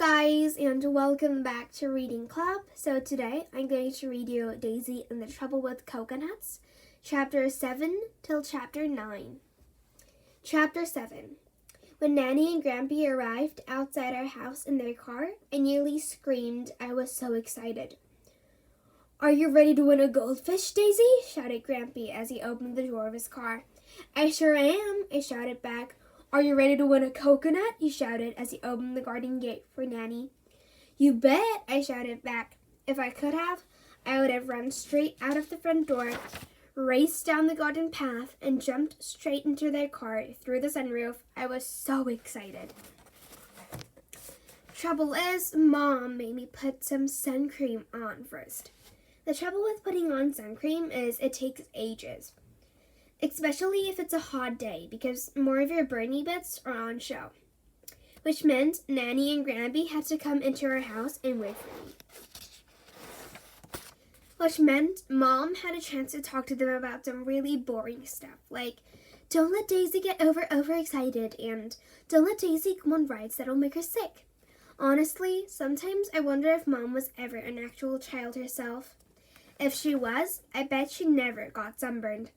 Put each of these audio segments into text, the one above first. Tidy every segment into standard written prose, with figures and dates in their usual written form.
guys, and welcome back to Reading Club. So today I'm going to read you Daisy and the Trouble with Coconuts, Chapter 7 till Chapter 9. Chapter 7. When Nanny and Grampy arrived outside our house in their car, I nearly screamed. I was so excited. "Are you ready to win a goldfish, Daisy?" shouted Grampy as he opened the door of his car. "I sure am," I shouted back. "Are you ready to win a coconut?" he shouted as he opened the garden gate for Nanny. "You bet," I shouted back. If I could have, I would have run straight out of the front door, raced down the garden path, and jumped straight into their car through the sunroof. I was so excited. Trouble is, Mom made me put some sun cream on first. The trouble with putting on sun cream is it takes ages. Especially if it's a hot day, because more of your burny bits are on show. Which meant Nanny and Grampy had to come into our house and wait for me. Which meant Mom had a chance to talk to them about some really boring stuff, like, don't let Daisy get overexcited, and don't let Daisy go on rides that'll make her sick. Honestly, sometimes I wonder if Mom was ever an actual child herself. If she was, I bet she never got sunburned.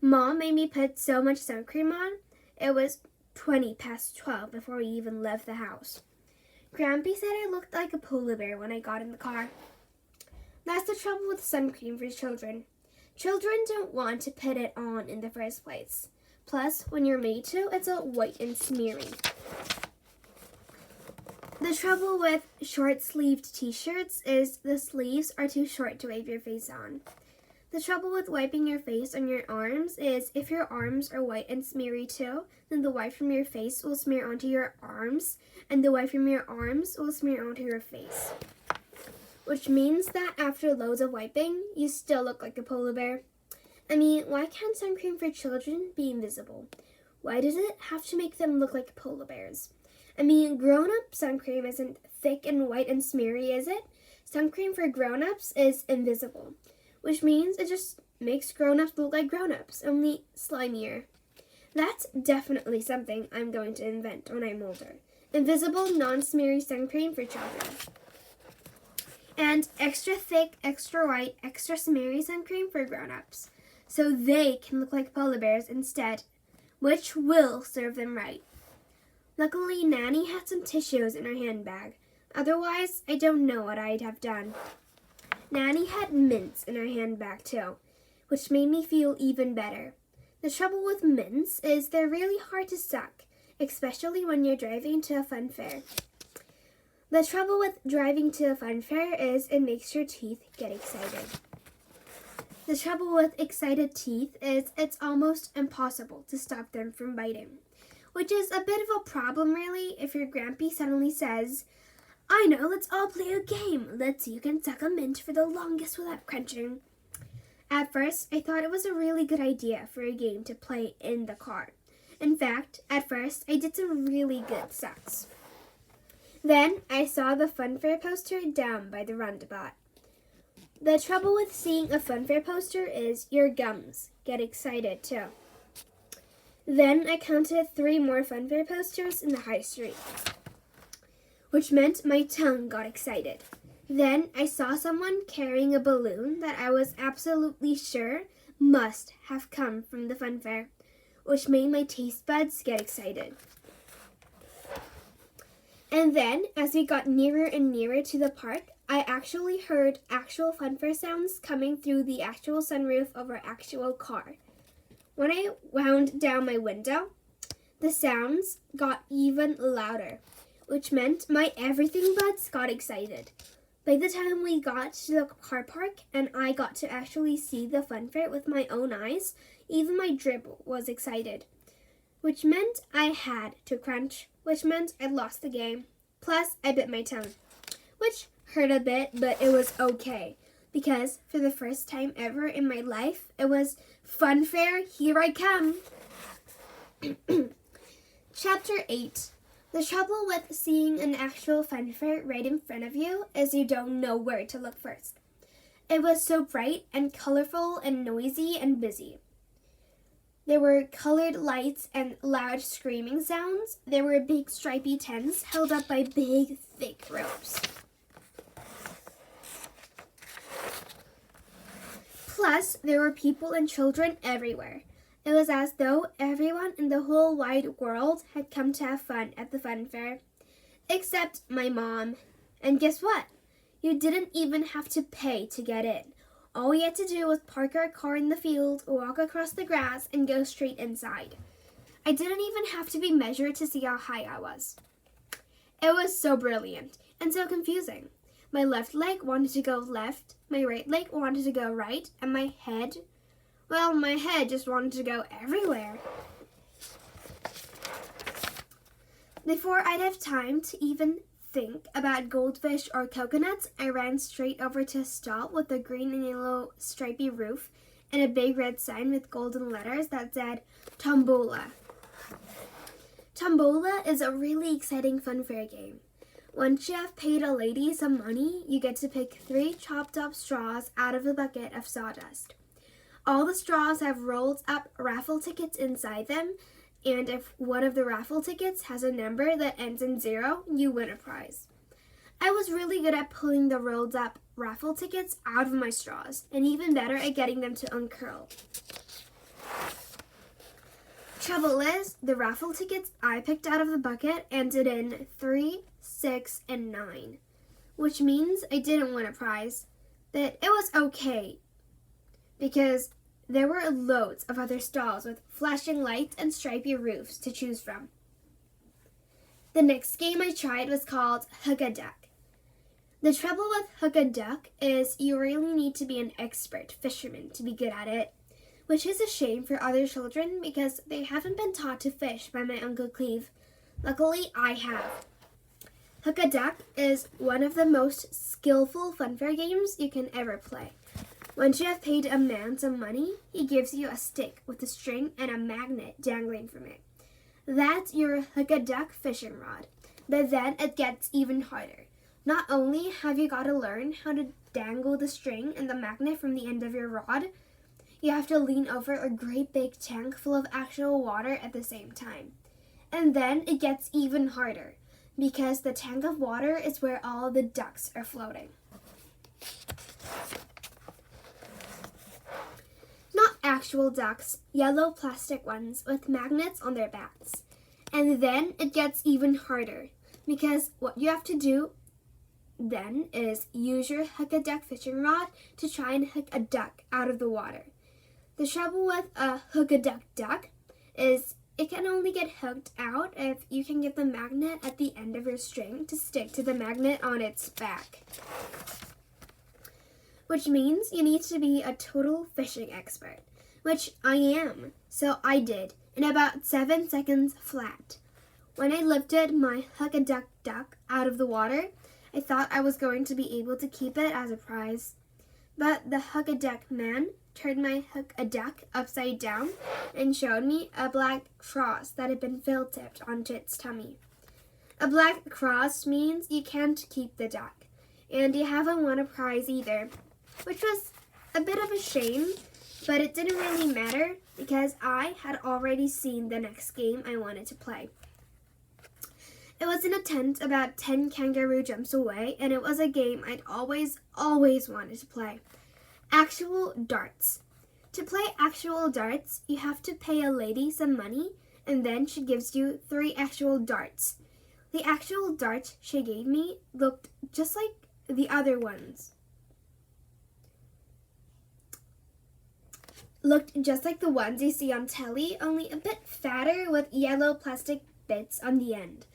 Mom made me put so much sun cream on, it was 20 past 12 before we even left the house. Grampy said I looked like a polar bear when I got in the car. That's the trouble with sun cream for children. Children don't want to put it on in the first place. Plus, when you're made to, it's all white and smeary. The trouble with short-sleeved t-shirts is the sleeves are too short to wipe your face on. The trouble with wiping your face on your arms is if your arms are white and smeary too, then the wipe from your face will smear onto your arms, and the wipe from your arms will smear onto your face. Which means that after loads of wiping, you still look like a polar bear. I mean, why can't sun cream for children be invisible? Why does it have to make them look like polar bears? I mean, grown-up sun cream isn't thick and white and smeary, is it? Sun cream for grown-ups is invisible. Which means it just makes grown-ups look like grown-ups, only slimier. That's definitely something I'm going to invent when I'm older. Invisible, non-smeary sun cream for children. And extra thick, extra white, extra smeary sun cream for grown-ups. So they can look like polar bears instead, which will serve them right. Luckily, Nanny had some tissues in her handbag. Otherwise, I don't know what I'd have done. Nanny had mints in her handbag too, which made me feel even better. The trouble with mints is they're really hard to suck, especially when you're driving to a fun fair. The trouble with driving to a fun fair is it makes your teeth get excited. The trouble with excited teeth is it's almost impossible to stop them from biting, which is a bit of a problem really if your Grampy suddenly says, "I know, let's all play a game. Let's see who can suck a mint for the longest without crunching." At first, I thought it was a really good idea for a game to play in the car. In fact, at first, I did some really good sucks. Then, I saw the fun fair poster down by the roundabout. The trouble with seeing a fun fair poster is your gums get excited too. Then, I counted 3 more fun fair posters in the high street, which meant my tongue got excited. Then I saw someone carrying a balloon that I was absolutely sure must have come from the fun fair, which made my taste buds get excited. And then, as we got nearer and nearer to the park, I actually heard actual fun fair sounds coming through the actual sunroof of our actual car. When I wound down my window, the sounds got even louder, which meant my everything buds got excited. By the time we got to the car park and I got to actually see the fun fair with my own eyes, even my dribble was excited. Which meant I had to crunch, which meant I lost the game. Plus, I bit my tongue, which hurt a bit, but it was okay. Because for the first time ever in my life, it was fun fair, here I come. Chapter 8. The trouble with seeing an actual fun fair right in front of you is you don't know where to look first. It was so bright and colorful and noisy and busy. There were colored lights and loud screaming sounds. There were big stripy tents held up by big, thick ropes. Plus, there were people and children everywhere. It was as though everyone in the whole wide world had come to have fun at the fun fair. Except my mom. And guess what? You didn't even have to pay to get in. All we had to do was park our car in the field, walk across the grass, and go straight inside. I didn't even have to be measured to see how high I was. It was so brilliant and so confusing. My left leg wanted to go left, my right leg wanted to go right, and my head just wanted to go everywhere. Before I'd have time to even think about goldfish or coconuts, I ran straight over to a stall with a green and yellow stripy roof and a big red sign with golden letters that said Tombola. Tombola is a really exciting fun fair game. Once you have paid a lady some money, you get to pick 3 chopped up straws out of a bucket of sawdust. All the straws have rolled up raffle tickets inside them, and if one of the raffle tickets has a number that ends in 0, you win a prize. I was really good at pulling the rolled up raffle tickets out of my straws, and even better at getting them to uncurl. Trouble is, the raffle tickets I picked out of the bucket ended in 3, 6, and 9, which means I didn't win a prize, but it was okay, because there were loads of other stalls with flashing lights and stripy roofs to choose from. The next game I tried was called Hook-a-Duck. The trouble with Hook-a-Duck is you really need to be an expert fisherman to be good at it, which is a shame for other children because they haven't been taught to fish by my Uncle Cleve. Luckily, I have. Hook-a-Duck is one of the most skillful funfair games you can ever play. Once you have paid a man some money, he gives you a stick with a string and a magnet dangling from it. That's your Hook-a-Duck fishing rod. But then it gets even harder. Not only have you got to learn how to dangle the string and the magnet from the end of your rod, you have to lean over a great big tank full of actual water at the same time. And then it gets even harder, because the tank of water is where all the ducks are floating. Not actual ducks, yellow plastic ones with magnets on their backs. And then it gets even harder, because what you have to do then is use your Hook-a-Duck fishing rod to try and hook a duck out of the water. The trouble with a Hook-a-Duck duck is it can only get hooked out if you can get the magnet at the end of your string to stick to the magnet on its back. Which means you need to be a total fishing expert, which I am. So I did, in about 7 seconds flat. When I lifted my Hook-a-Duck duck out of the water, I thought I was going to be able to keep it as a prize. But the Hook-a-Duck man turned my Hook-a-Duck upside down and showed me a black cross that had been fill-tipped onto its tummy. A black cross means you can't keep the duck, and you haven't won a prize either, which was a bit of a shame, but it didn't really matter because I had already seen the next game I wanted to play. It was in a tent about 10 kangaroo jumps away, and it was a game I'd always wanted to play. Actual darts. To play actual darts, you have to pay a lady some money, and then she gives you 3 actual darts. The actual darts she gave me looked just like the other ones. Looked just like the ones you see on telly, only a bit fatter with yellow plastic bits on the end.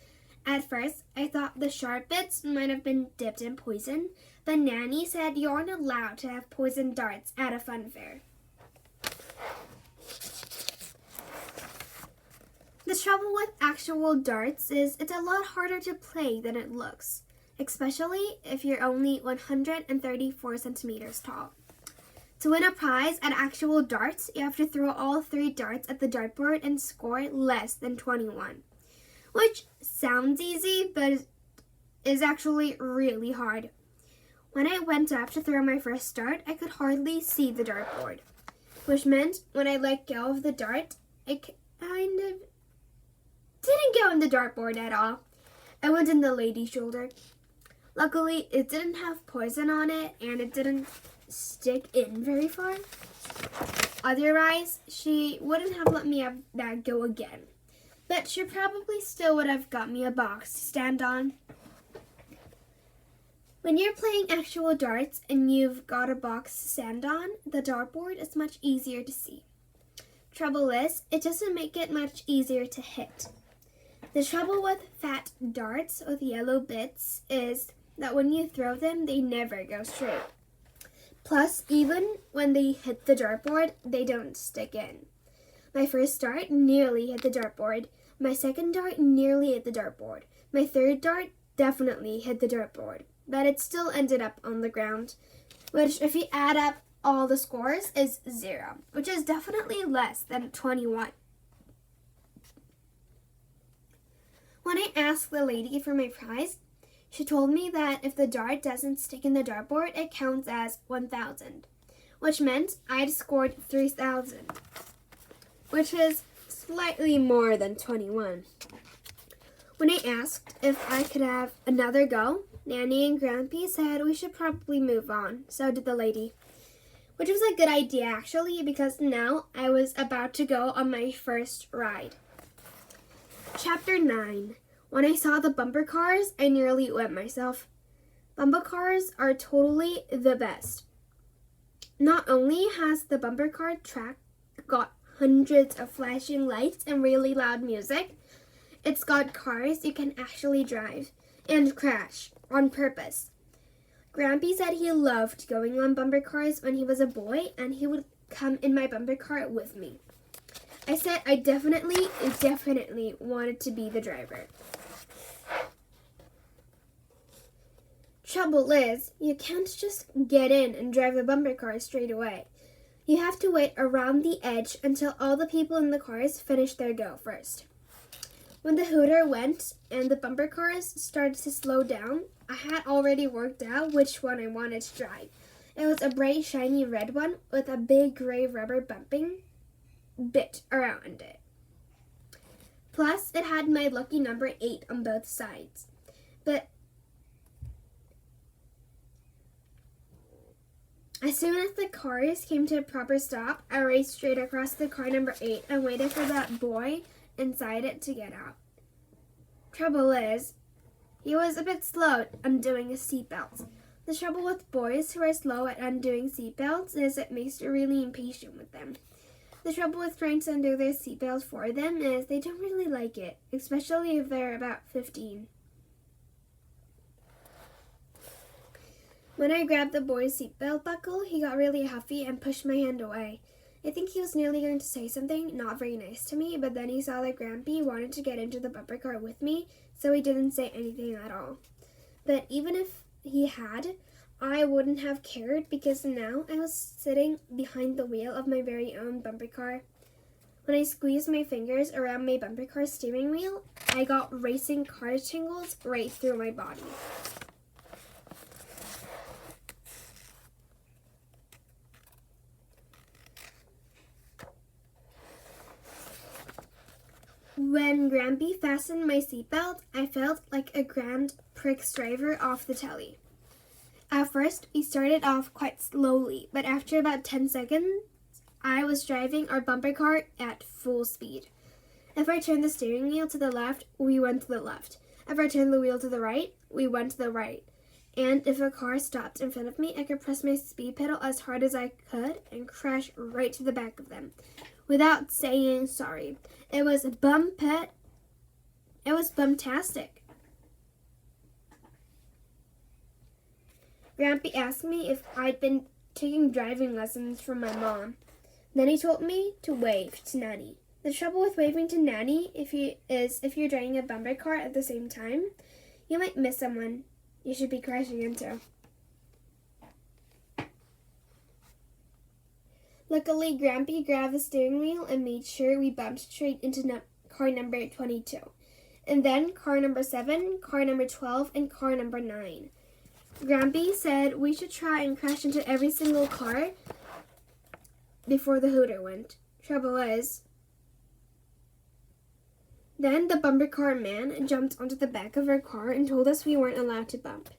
At first, I thought the sharp bits might have been dipped in poison, but Nanny said you aren't allowed to have poison darts at a fun fair. The trouble with actual darts is it's a lot harder to play than it looks, especially if you're only 134 centimeters tall. To win a prize at actual darts, you have to throw all 3 darts at the dartboard and score less than 21. Which sounds easy, but is actually really hard. When I went up to throw my first dart, I could hardly see the dartboard, which meant when I let go of the dart, it kind of didn't go in the dartboard at all. It went in the lady's shoulder. Luckily, it didn't have poison on it and it didn't stick in very far. Otherwise, she wouldn't have let me have that go again. But she probably still would have got me a box to stand on. When you're playing actual darts and you've got a box to stand on, the dartboard is much easier to see. Trouble is, it doesn't make it much easier to hit. The trouble with fat darts with yellow bits is that when you throw them, they never go straight. Plus, even when they hit the dartboard, they don't stick in. My first dart nearly hit the dartboard. My second dart nearly hit the dartboard. My third dart definitely hit the dartboard, but it still ended up on the ground, which if you add up all the scores is 0, which is definitely less than 21. When I asked the lady for my prize, she told me that if the dart doesn't stick in the dartboard, it counts as 1,000, which meant I'd scored 3,000, which is slightly more than 21. When I asked if I could have another go, Nanny and Grampy said we should probably move on. So did the lady, which was a good idea actually, because now I was about to go on my first ride. Chapter 9. When I saw the bumper cars, I nearly wet myself. Bumper cars are totally the best. Not only has the bumper car track got hundreds of flashing lights and really loud music, it's got cars you can actually drive and crash on purpose. Grampy said he loved going on bumper cars when he was a boy and he would come in my bumper car with me. I said I definitely wanted to be the driver. Trouble is, you can't just get in and drive a bumper car straight away. You have to wait around the edge until all the people in the cars finish their go first. When the hooter went and the bumper cars started to slow down, I had already worked out which one I wanted to drive. It was a bright, shiny red one with a big gray rubber bumping bit around it. Plus, it had my lucky number 8 on both sides. But as soon as the cars came to a proper stop, I raced straight across the car number 8 and waited for that boy inside it to get out. Trouble is, he was a bit slow at undoing his seatbelt. The trouble with boys who are slow at undoing seatbelts is it makes you really impatient with them. The trouble with trying to undo their seatbelt for them is they don't really like it, especially if they're about 15. When I grabbed the boy's seatbelt buckle, he got really huffy and pushed my hand away. I think he was nearly going to say something not very nice to me, but then he saw that Grampy wanted to get into the bumper car with me, so he didn't say anything at all. But even if he had, I wouldn't have cared because now I was sitting behind the wheel of my very own bumper car. When I squeezed my fingers around my bumper car steering wheel, I got racing car tingles right through my body. When Grampy fastened my seatbelt, I felt like a Grand Prix driver off the telly. At first, we started off quite slowly, but after about 10 seconds, I was driving our bumper car at full speed. If I turned the steering wheel to the left, we went to the left. If I turned the wheel to the right, we went to the right. And if a car stopped in front of me, I could press my speed pedal as hard as I could and crash right to the back of them without saying sorry. It was bumptastic. Grampy asked me if I'd been taking driving lessons from my mom. Then he told me to wave to Nanny. The trouble with waving to Nanny if you're driving a bumper car at the same time, you might miss someone you should be crashing into. Luckily, Grampy grabbed the steering wheel and made sure we bumped straight into car number 22. And then car number 7, car number 12, and car number 9. Grampy said we should try and crash into every single car before the hooter went. Trouble is, Then the bumper car man jumped onto the back of our car and told us we weren't allowed to bump.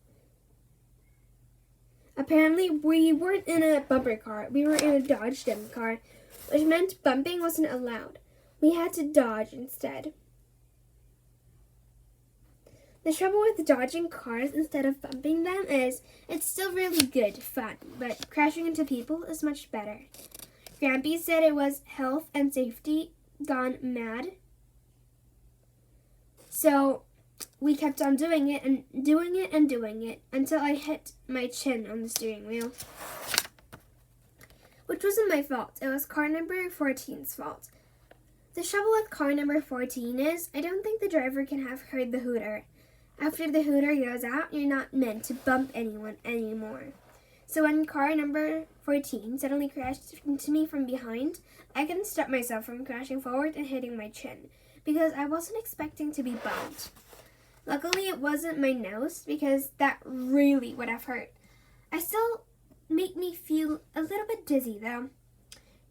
Apparently, we weren't in a bumper car. We were in a Dodge Dem car, which meant bumping wasn't allowed. We had to dodge instead. The trouble with dodging cars instead of bumping them is it's still really good fun, but crashing into people is much better. Grampy said it was health and safety gone mad. So we kept on doing it and doing it and doing it until I hit my chin on the steering wheel. Which wasn't my fault. It was car number 14's fault. The trouble with car number 14 is I don't think the driver can have heard the hooter. After the hooter goes out, you're not meant to bump anyone anymore. So when car number 14 suddenly crashed into me from behind, I couldn't stop myself from crashing forward and hitting my chin because I wasn't expecting to be bumped. Luckily, it wasn't my nose because that really would have hurt. I still made me feel a little bit dizzy though.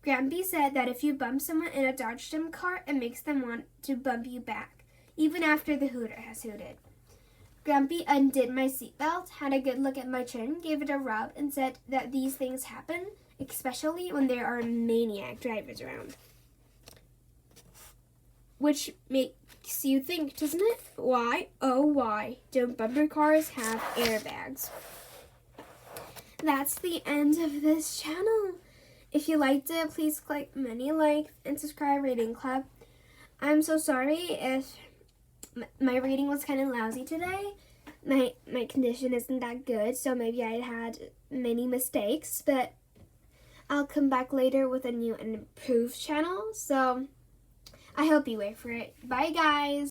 Grampy said that if you bump someone in a Dodge Dem car, it makes them want to bump you back, even after the hooter has hooted. Grampy undid my seatbelt, had a good look at my chin, gave it a rub, and said that these things happen, especially when there are maniac drivers around. Which makes you think, doesn't it? Why, oh why, don't bumper cars have airbags? That's the end of this channel. If you liked it, please click many likes and subscribe Reading Club. I'm so sorry if my reading was kind of lousy today. My condition isn't that good, so maybe I had many mistakes, but I'll come back later with a new and improved channel, so I hope you wait for it. Bye, guys!